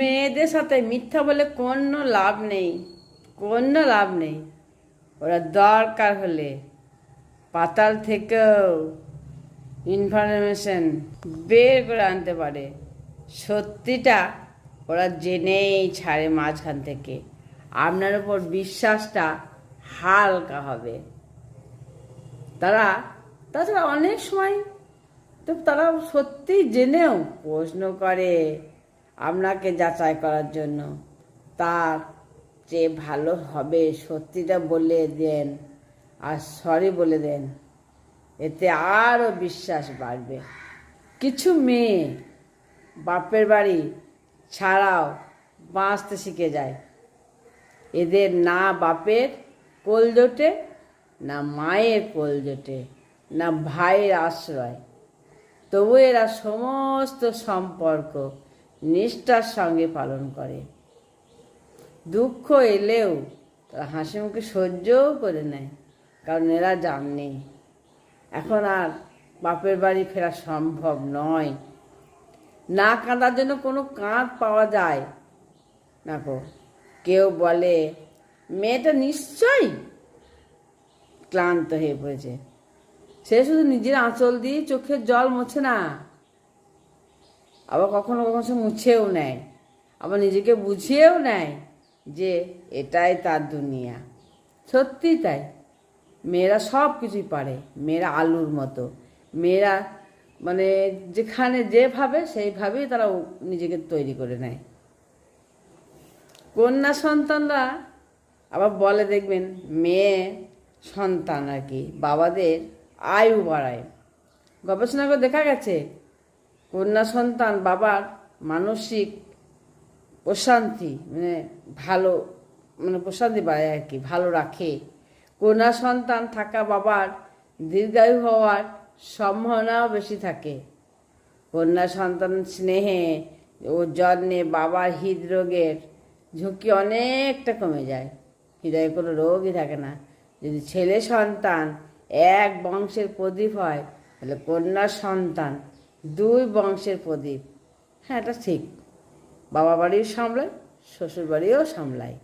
মেয়েদের সাথে মিথ্যা বলে কোনো লাভ নেই, কোনো লাভ নেই। ওরা দরকার হলে পাতাল থেকেও ইনফরমেশন বের করে আনতে পারে। সত্যিটা ওরা জেনেই ছাড়ে মাঝখান থেকে। আপনার উপর বিশ্বাসটা হালকা হবে। তাছাড়া অনেক সময় তো তারা সত্যি জেনেও প্রশ্ন করে আপনাকে যাচাই করার জন্য। তার যে ভালো হবে সত্যিটা বলে দেন আর সরি বলে দেন, এতে আরও বিশ্বাস বাড়বে। কিছু মেয়ে বাপের বাড়ি ছাড়াও বাঁচতে শিখে যায়। এদের না বাপের কোল জোটে, না মায়ের কোল জোটে, না ভাইয়ের আশ্রয়, তবু এরা সমস্ত সম্পর্ক নিষ্ঠার সঙ্গে পালন করে। দুঃখ এলেও তারা হাসি মুখে সহ্যও করে নেয়, কারণ এরা জানে এখন আর বাপের বাড়ি ফেরা সম্ভব নয়। না কাঁদার জন্য কোনো কাঁধ পাওয়া যায় না গো। কেউ বলে মেয়েটা নিশ্চয়ই ক্লান্ত হয়ে পড়েছে, সে শুধু নিজের আঁচল দিয়ে চোখের জল মোছে না, আবার কখনো কখনো সে মুছেও নেয়, আবার নিজেকে বুঝিয়েও নেয় যে এটাই তার দুনিয়া। সত্যি তাই, মেয়েরা সব কিছুই পারে। মেয়েরা আলুর মতো। মেয়েরা মানে যেখানে যেভাবে সেইভাবেই তারা নিজেকে তৈরি করে নেয়। কন্যা সন্তানরা আবার বলে দেখবেন মেয়ে সন্তান আর কি বাবাদের আয়ু বাড়ায়। গবেষণা করে দেখা গেছে কন্যা সন্তান বাবার মানসিক প্রশান্তি প্রশান্তি বাড়ায় আর কি, ভালো রাখে। কন্যা সন্তান থাকা বাবার দীর্ঘায়ু হওয়ার সম্ভাবনাও বেশি থাকে। কন্যা সন্তান স্নেহে ও যত্নে বাবার হৃদরোগের ঝুঁকি অনেকটা কমে যায়। হৃদয়ে কোনো রোগই থাকে না। যদি ছেলে সন্তান এক বংশের প্রদীপ হয়, তাহলে কন্যা সন্তান দুই বংশের প্রদীপ। হ্যাঁ, এটা ঠিক। বাবা বাড়িও সামলায়, শ্বশুর বাড়িও সামলায়।